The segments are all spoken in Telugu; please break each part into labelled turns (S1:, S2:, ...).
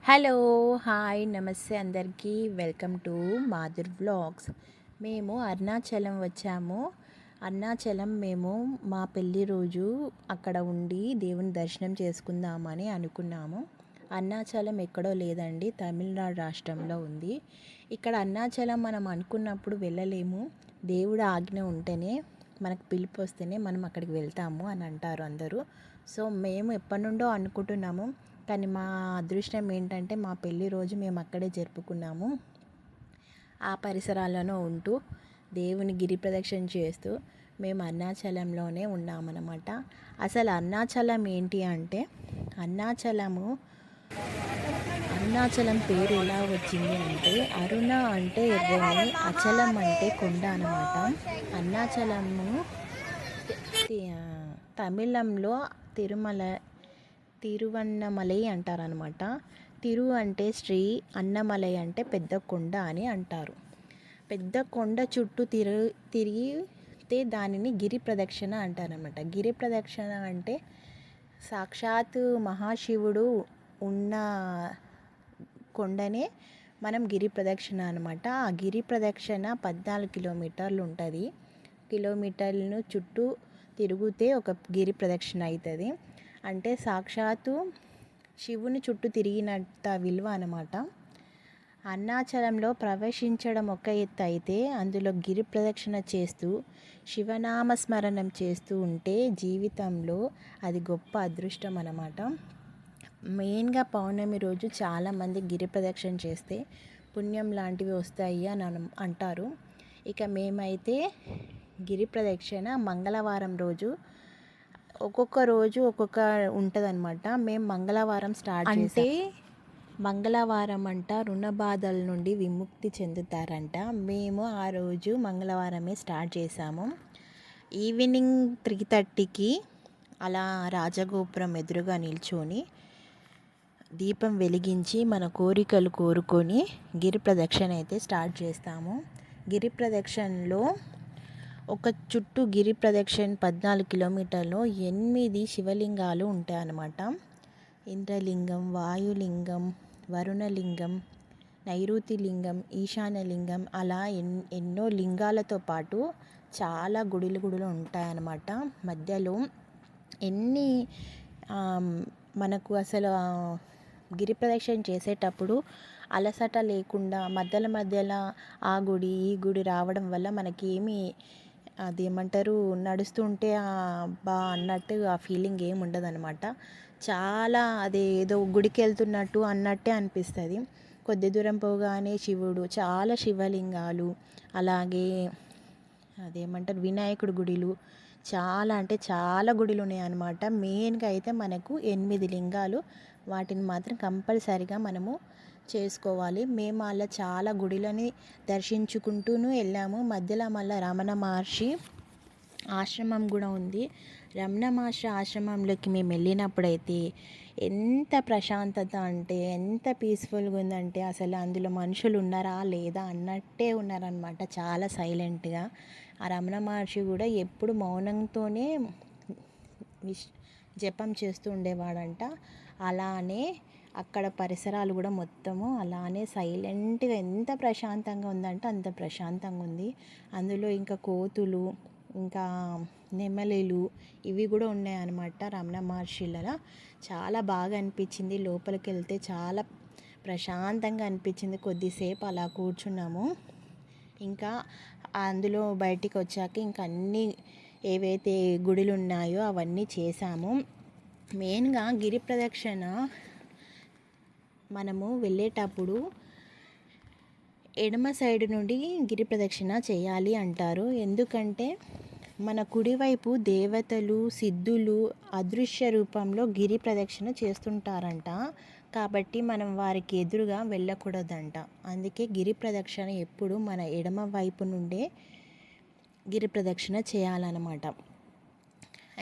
S1: హలో, హాయ్, నమస్తే అందరికీ. Welcome to Madhur vlogs. మేము అరుణాచలం వచ్చాము. అరుణాచలం మేము మా పెళ్ళి రోజు అక్కడ ఉండి దేవుని దర్శనం చేసుకుందామని అనుకున్నాము. అరుణాచలం ఎక్కడో లేదండి, తమిళనాడు రాష్ట్రంలో ఉంది. ఇక్కడ అరుణాచలం మనం అనుకున్నప్పుడు వెళ్ళలేము. దేవుడు ఆజ్ఞ ఉంటేనే, మనకు పిలుపు వస్తేనే మనం అక్కడికి వెళ్తాము అని అంటారు అందరూ. సో మేము ఎప్పటి నుండో అనుకుంటున్నాము, కానీ మా అదృష్టం ఏంటంటే మా పెళ్ళి రోజు మేము అక్కడే జరుపుకున్నాము. ఆ పరిసరాల్లోనూ ఉంటూ దేవుని గిరి ప్రదక్షిణ చేస్తూ మేము అరుణాచలంలోనే ఉన్నామన్నమాట. అసలు అరుణాచలం ఏంటి అంటే, అరుణాచలము అరుణాచలం పేరు ఎలా వచ్చింది అంటే, అరుణ అంటే ఎర్రని, అచలం అంటే కొండ అన్నమాట. అరుణాచలము తమిళంలో తిరువన్నమలై అంటారనమాట. తిరు అంటే శ్రీ, అన్నమలై అంటే పెద్ద కొండ అని అంటారు. పెద్ద కొండ చుట్టూ తిరిగితే దానిని గిరి ప్రదక్షిణ అంటారనమాట. గిరి ప్రదక్షిణ అంటే సాక్షాత్ మహాశివుడు ఉన్న కొండనే మనం గిరి ప్రదక్షిణ అనమాట. ఆ గిరి ప్రదక్షిణ 14 కిలోమీటర్లు ఉంటుంది. కిలోమీటర్లను చుట్టూ తిరిగితే ఒక గిరి ప్రదక్షిణ అవుతుంది. అంటే సాక్షాత్తు శివుని చుట్టూ తిరిగినంత విలువ అన్నమాట. అరుణాచలంలో ప్రవేశించడం ఒక ఎత్తు అయితే, అందులో గిరి ప్రదక్షిణ చేస్తూ శివనామస్మరణం చేస్తూ ఉంటే జీవితంలో అది గొప్ప అదృష్టం అన్నమాట. మెయిన్గా పౌర్ణమి రోజు చాలామంది గిరి ప్రదక్షిణ చేస్తే పుణ్యం లాంటివి వస్తాయి అని అంటారు. ఇక మేమైతే గిరి ప్రదక్షిణ మంగళవారం రోజు, ఒక్కొక్క రోజు ఒక్కొక్క ఉంటుందన్నమాట. మేము మంగళవారం స్టార్ట్ అంటే మంగళవారం అంట రుణ బాధల నుండి విముక్తి చెందుతారంట. మేము ఆ రోజు మంగళవారమే స్టార్ట్ చేసాము. ఈవినింగ్ 3:30కి అలా రాజగోపురం ఎదురుగా నిల్చొని దీపం వెలిగించి మన కోరికలు కోరుకొని గిరి ప్రదక్షిణ అయితే స్టార్ట్ చేస్తాము. గిరి ప్రదక్షిణలో ఒక చుట్టూ గిరి ప్రదక్షిణ 14 కిలోమీటర్లు 8 శివలింగాలు ఉంటాయన్నమాట. ఇంద్రలింగం, వాయులింగం, వరుణలింగం, నైరుతి లింగం, ఈశాన్యలింగం, అలా ఎన్నో లింగాలతో పాటు చాలా గుడులు ఉంటాయన్నమాట. మధ్యలో ఎన్ని మనకు అసలు గిరి ప్రదక్షిణ చేసేటప్పుడు అలసట లేకుండా మధ్యలో ఆ గుడి ఈ గుడి రావడం వల్ల మనకి ఏమీ అదేమంటారు, నడుస్తుంటే బా అన్నట్టు ఆ ఫీలింగ్ ఏమి ఉండదు అనమాట. చాలా ఏదో గుడికి వెళ్తున్నట్టు అన్నట్టే అనిపిస్తుంది. కొద్ది దూరం పోగానే శివుడు, చాలా శివలింగాలు, అలాగే అదేమంటారు వినాయకుడి గుడిలు, చాలా అంటే చాలా గుడులు ఉన్నాయి అన్నమాట. మెయిన్గా అయితే మనకు 8 లింగాలు, వాటిని మాత్రం కంపల్సరిగా మనము చేసుకోవాలి. మేము అలా చాలా గుడిలని దర్శించుకుంటూనే వెళ్ళాము. మధ్యలో మళ్ళీ రమణ మహర్షి ఆశ్రమం కూడా ఉంది. రమణ మహర్షి ఆశ్రమంలోకి మేము వెళ్ళినప్పుడైతే ఎంత ప్రశాంతత అంటే, ఎంత పీస్ఫుల్గా ఉందంటే, అసలు అందులో మనుషులు ఉన్నారా లేదా అన్నట్టే ఉన్నారనమాట. చాలా సైలెంట్గా. ఆ రమణ మహర్షి కూడా ఎప్పుడు మౌనంతోనే జపం చేస్తూ ఉండేవాడంట. అలానే అక్కడ పరిసరాలు కూడా మొత్తము అలానే సైలెంట్గా, ఎంత ప్రశాంతంగా ఉందంటే అంత ప్రశాంతంగా ఉంది. అందులో ఇంకా కోతులు, ఇంకా నెమలిలు, ఇవి కూడా ఉన్నాయన్నమాట రమణ మహర్షిలలో. చాలా బాగా అనిపించింది. లోపలికి వెళ్తే చాలా ప్రశాంతంగా అనిపించింది. కొద్దిసేపు అలా కూర్చున్నాము. ఇంకా అందులో బయటికి వచ్చాక ఇంకా అన్నీ ఏవైతే గుడులు ఉన్నాయో అవన్నీ చేసాము. మెయిన్గా గిరి ప్రదక్షిణ మనము వెళ్ళేటప్పుడు ఎడమ సైడ్ నుండి గిరి ప్రదక్షిణ చేయాలి అంటారు. ఎందుకంటే మన కుడివైపు దేవతలు, సిద్ధులు అదృశ్య రూపంలో గిరి ప్రదక్షిణ చేస్తుంటారంట. కాబట్టి మనం వారికి ఎదురుగా వెళ్ళకూడదంట. అందుకే గిరి ప్రదక్షిణ ఎప్పుడు మన ఎడమ వైపు నుండే గిరి ప్రదక్షిణ చేయాలన్నమాట.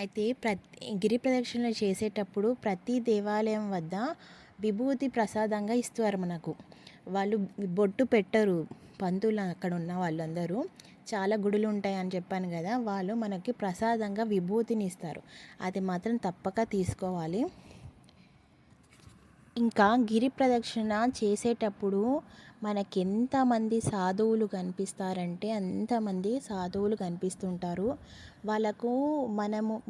S1: అయితే గిరి ప్రదక్షిణ చేసేటప్పుడు ప్రతి దేవాలయం వద్ద విభూతి ప్రసాదంగా ఇస్తారు మనకు. వాళ్ళు బొట్టు పెట్టరు పంతులు, అక్కడ ఉన్న వాళ్ళందరూ. చాలా గుడులు ఉంటాయని చెప్పాను కదా, వాళ్ళు మనకి ప్రసాదంగా విభూతిని ఇస్తారు. అది మాత్రం తప్పక తీసుకోవాలి. ఇంకా గిరి ప్రదక్షిణ చేసేటప్పుడు మనకెంతమంది సాధువులు కనిపిస్తారంటే అంతమంది సాధువులు కనిపిస్తుంటారు. వాళ్ళకు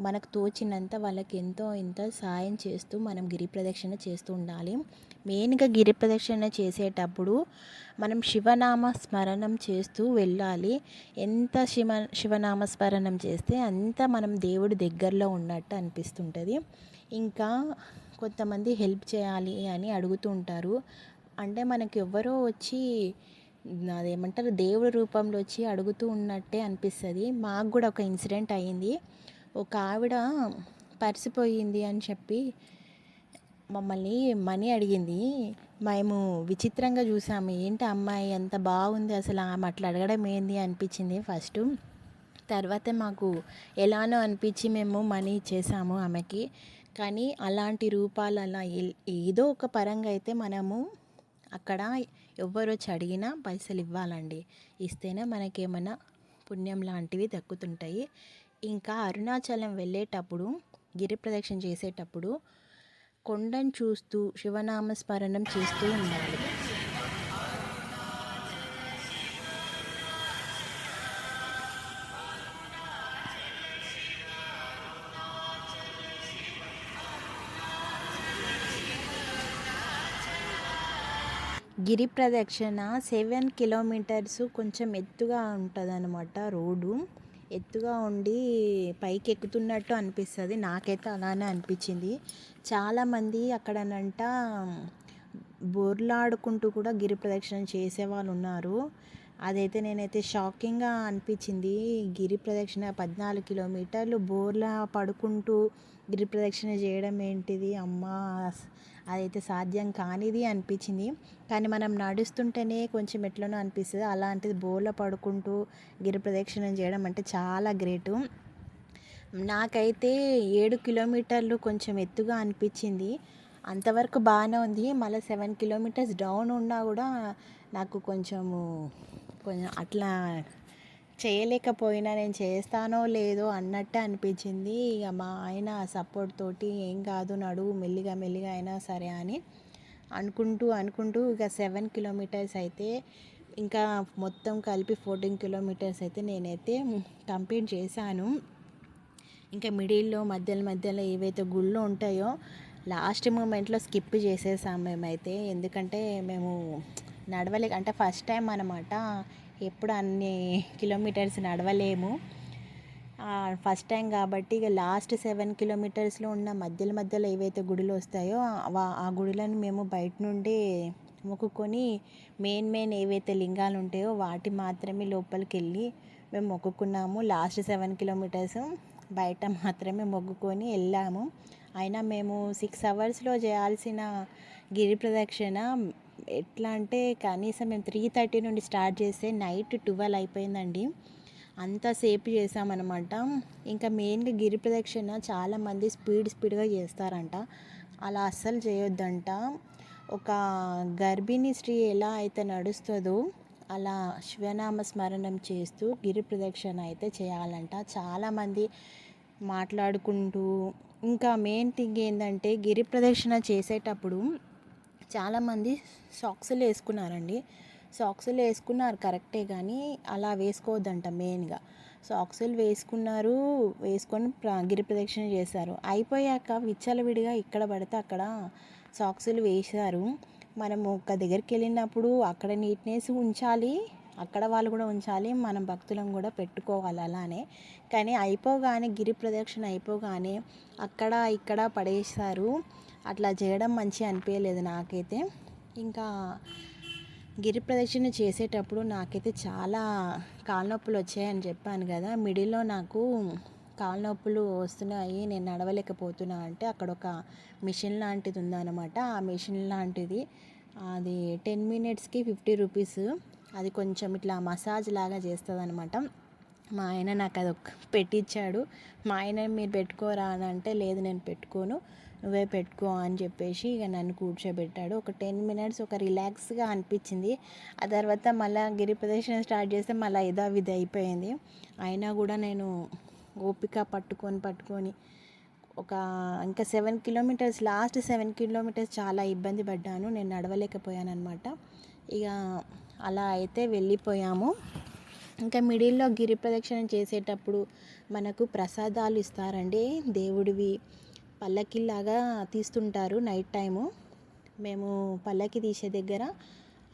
S1: మనకు తోచినంత వాళ్ళకి ఎంతో ఇంత సాయం చేస్తూ మనం గిరి ప్రదక్షిణ చేస్తూ ఉండాలి. మెయిన్‌గా గిరి ప్రదక్షిణ చేసేటప్పుడు మనం శివనామ స్మరణం చేస్తూ వెళ్ళాలి. ఎంత శివనామ స్మరణం చేస్తే అంత మనం దేవుడి దగ్గరలో ఉన్నట్టు అనిపిస్తుంటుంది. ఇంకా కొంతమంది హెల్ప్ చేయాలి అని అడుగుతూ ఉంటారు. అంటే మనకి ఎవ్వరో వచ్చి అదేమంటారు దేవుడి రూపంలో వచ్చి అడుగుతూ ఉన్నట్టే అనిపిస్తుంది. మాకు కూడా ఒక ఇన్సిడెంట్ అయ్యింది. ఒక ఆవిడ పర్స్ పోయింది అని చెప్పి మమ్మల్ని మనీ అడిగింది. మేము విచిత్రంగా చూసాము. ఏంటి అమ్మాయి అంత బాగుంది, అసలు ఆమె అట్లా అడగడం ఏంది అనిపించింది ఫస్ట్. తర్వాత మాకు ఎలానో అనిపించి మేము మనీ ఇచ్చేసాము ఆమెకి. కానీ అలాంటి రూపాలు అలా ఏదో ఒక పరంగా అయితే మనము అక్కడ ఎవ్వరు వచ్చి అడిగినా పైసలు ఇవ్వాలండి. ఇస్తేనే మనకేమైనా పుణ్యం లాంటివి దక్కుతుంటాయి. ఇంకా అరుణాచలం వెళ్ళేటప్పుడు గిరి ప్రదక్షిణ చేసేటప్పుడు కొండను చూస్తూ శివనామ స్మరణం చేస్తూ ఉండాలి. గిరి ప్రదక్షిణ 7 కిలోమీటర్స్ కొంచెం ఎత్తుగా ఉంటుందన్నమాట. రోడ్డు ఎత్తుగా ఉండి పైకి ఎక్కుతున్నట్టు అనిపిస్తుంది. నాకైతే అలానే అనిపించింది. చాలామంది అక్కడనంట బోర్లాడుకుంటూ కూడా గిరి ప్రదక్షిణ చేసేవాళ్ళు ఉన్నారు. అదైతే నేనైతే షాకింగ్గా అనిపించింది. గిరి ప్రదక్షిణ 14 కిలోమీటర్లు బోర్లా పడుకుంటూ గిరి ప్రదక్షిణ చేయడం ఏంటిది అమ్మా, అదైతే సాధ్యం కానిది అనిపించింది. కానీ మనం నడుస్తుంటేనే కొంచెం ఎట్లనో అనిపిస్తుంది. అలాంటిది బోర్లా పడుకుంటూ గిరి ప్రదక్షిణ చేయడం అంటే చాలా గ్రేటు. నాకైతే 7 కిలోమీటర్లు కొంచెం ఎత్తుగా అనిపించింది. అంతవరకు బాగానే ఉంది. మళ్ళీ 7 కిలోమీటర్స్ డౌన్ ఉన్నా కూడా నాకు కొంచెం అట్లా చేయలేకపోయినా, నేను చేస్తానో లేదో అన్నట్టే అనిపించింది. ఇక మా ఆయన సపోర్ట్ తోటి ఏం కాదు నడువు మెల్లిగా మెల్లిగా అయినా సరే అని అనుకుంటూ ఇక 7 కిలోమీటర్స్ అయితే ఇంకా మొత్తం కలిపి 14 కిలోమీటర్స్ అయితే నేనైతే కంప్లీట్ చేశాను. ఇంకా మిడిల్లో మధ్యలో ఏవైతే గుళ్ళు ఉంటాయో లాస్ట్ మూమెంట్లో స్కిప్ చేసేసాం మేమైతే. ఎందుకంటే మేము అంటే ఫస్ట్ టైం అనమాట. ఎప్పుడు అన్ని కిలోమీటర్స్ నడవలేము. ఫస్ట్ టైం కాబట్టి ఇక లాస్ట్ 7 కిలోమీటర్స్లో ఉన్న మధ్యలో ఏవైతే గుడులు వస్తాయో ఆ గుడులను మేము బయట నుండి మొక్కుకొని మెయిన్ ఏవైతే లింగాలు ఉంటాయో వాటి మాత్రమే లోపలికి వెళ్ళి మేము మొక్కుకున్నాము. లాస్ట్ 7 కిలోమీటర్స్ బయట మాత్రమే మొక్కుకొని వెళ్ళాము. అయినా మేము 6 అవర్స్లో చేయాల్సిన గిరి ప్రదక్షిణ ఎట్లా అంటే కనీసం మేము 3:30 నుండి స్టార్ట్ చేస్తే నైట్ 12 అయిపోయిందండి. అంతసేపు చేసామన్నమాట. ఇంకా మెయిన్గా గిరి ప్రదక్షిణ చాలామంది స్పీడ్గా చేస్తారంట. అలా అస్సలు చేయొద్దంట. ఒక గర్భిణీ స్త్రీ ఎలా అయితే నడుస్తుందో అలా శివనామ స్మరణం చేస్తూ గిరి ప్రదక్షిణ అయితే చేయాలంట. చాలామంది మాట్లాడుకుంటూ, ఇంకా మెయిన్ థింగ్ ఏంటంటే గిరి ప్రదక్షిణ చేసేటప్పుడు చాలామంది సాక్సులు వేసుకున్నారండి. సాక్సులు వేసుకున్నారు కరెక్టే, కానీ అలా వేసుకోవద్దంట. మెయిన్గా సాక్సులు వేసుకొని గిరి ప్రదక్షిణ చేశారు. అయిపోయాక విచ్చలవిడిగా ఇక్కడ పడితే అక్కడ సాక్సులు వేశారు. మనము ఒక దగ్గరికి వెళ్ళినప్పుడు అక్కడ నీట్నెస్ ఉంచాలి, అక్కడ వాళ్ళు కూడా ఉంచాలి, మనం భక్తులను కూడా పెట్టుకోవాలి అలానే. కానీ అయిపోగానే గిరి ప్రదక్షిణ అయిపోగానే అక్కడ ఇక్కడ పడేశారు. అట్లా చేయడం మంచిగా అనిపించలేదు నాకైతే. ఇంకా గిరి ప్రదక్షిణ చేసేటప్పుడు నాకైతే చాలా కాళ్ళ నొప్పులు వచ్చాయని చెప్పాను కదా. మిడిల్లో నాకు కాళ్ళ నొప్పులు వస్తున్నాయి, నేను నడవలేకపోతున్నా అంటే అక్కడ ఒక మిషన్ లాంటిది ఉందన్నమాట. ఆ మిషన్ లాంటిది అది 10 మినిట్స్కి 50 రూపీస్. అది కొంచెం ఇట్లా మసాజ్ లాగా చేస్తుంది అనమాట. మా ఆయన నాకు అది పెట్టించాడు. మా ఆయన మీరు పెట్టుకోరా అని అంటే లేదు నేను పెట్టుకోను, నువ్వే పెట్టుకో అని చెప్పేసి ఇక నన్ను కూర్చోబెట్టాడు. ఒక 10 మినిట్స్ ఒక రిలాక్స్గా అనిపించింది. ఆ తర్వాత మళ్ళీ గిరి ప్రదక్షిణ స్టార్ట్ చేస్తే మళ్ళీ ఇదా విధి అయిపోయింది. అయినా కూడా నేను ఓపిక పట్టుకొని ఒక ఇంకా 7 కిలోమీటర్స్, లాస్ట్ 7 కిలోమీటర్స్ చాలా ఇబ్బంది పడ్డాను, నేను నడవలేకపోయాను అనమాట. ఇక అలా అయితే వెళ్ళిపోయాము. ఇంకా మిడిల్లో గిరి ప్రదక్షిణ చేసేటప్పుడు మనకు ప్రసాదాలు ఇస్తారండి, దేవుడివి పల్లకిలాగా తీస్తుంటారు నైట్ టైము. మేము పల్లకి తీసే దగ్గర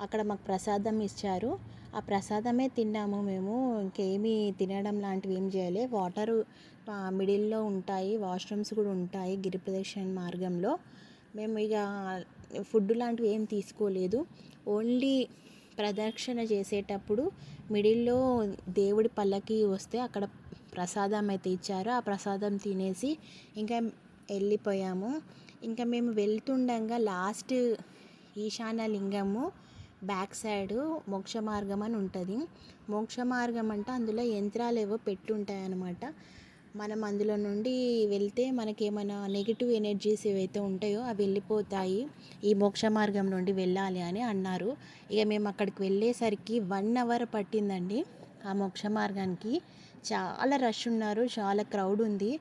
S1: అక్కడ మాకు ప్రసాదం ఇచ్చారు, ఆ ప్రసాదమే తిన్నాము మేము. ఇంకేమీ తినడం లాంటివి ఏం చేయలే. వాటరు మిడిల్లో ఉంటాయి, వాష్రూమ్స్ కూడా ఉంటాయి గిరి ప్రదక్షిణ మార్గంలో. మేము ఇక ఫుడ్ లాంటివి ఏం తీసుకోలేదు. ఓన్లీ ప్రదక్షిణ చేసేటప్పుడు మిడిల్లో దేవుడి పల్లకి వస్తే అక్కడ ప్రసాదం అయితే ఇచ్చారు, ఆ ప్రసాదం తినేసి ఇంకా వెళ్ళిపోయాము. ఇంకా మేము వెళ్తుండగా లాస్ట్ ఈశాన్య లింగము బ్యాక్ సైడ్ మోక్ష మార్గం అని ఉంటుంది. మోక్ష మార్గం అంటే అందులో యంత్రాలు ఏవో పెట్టుంటాయి అన్నమాట. మనం అందులో నుండి వెళ్తే మనకి ఏమైనా నెగిటివ్ ఎనర్జీస్ ఏవైతే ఉంటాయో అవి వెళ్ళిపోతాయి, ఈ మోక్ష మార్గం నుండి వెళ్ళాలి అని అన్నారు. ఇక మేము అక్కడికి వెళ్ళేసరికి 1 అవర్ పట్టిందండి. ఆ మోక్ష మార్గానికి చాలా రష్ ఉన్నారు, చాలా క్రౌడ్ ఉంది.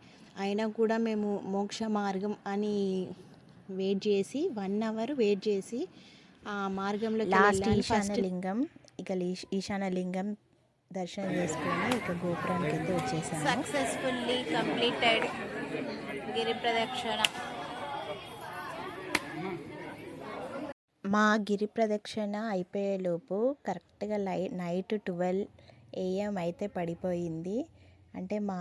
S1: అయినా కూడా మేము మోక్ష మార్గం అని వెయిట్ చేసి 1 అవర్ వెయిట్ చేసి ఆ మార్గంలోకి
S2: లాస్ట్
S1: వెళ్ళాను.
S2: ఈశాన్య లింగం, ఇక ఈశాన్య లింగం దర్శనం చేసుకొని ఇక గోపురానికి అయితే వచ్చేసాము.
S1: సక్సెస్ఫుల్లీ కంప్లీటెడ్ గిరి ప్రదక్షిణ.
S2: మా గిరి ప్రదక్షిణ అయిపోయేలోపు కరెక్ట్గా నైట్ 12 AM అయితే పడిపోయింది. అంటే మా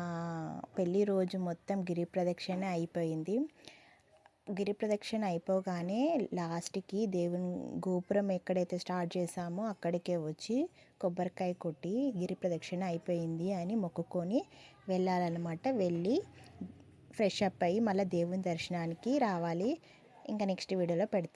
S2: పెళ్ళి రోజు మొత్తం గిరి ప్రదక్షిణ అయిపోయింది. గిరి ప్రదక్షిణ అయిపోగానే లాస్ట్కి దేవుని గోపురం ఎక్కడైతే స్టార్ట్ చేసామో అక్కడికే వచ్చి కొబ్బరికాయ కొట్టి గిరి ప్రదక్షిణ అయిపోయింది అని మొక్కుకొని వెళ్ళాలన్నమాట. వెళ్ళి ఫ్రెష్ అప్ అయ్యి మళ్ళీ దేవుని దర్శనానికి రావాలి. ఇంకా నెక్స్ట్ వీడియోలో పెడతాను.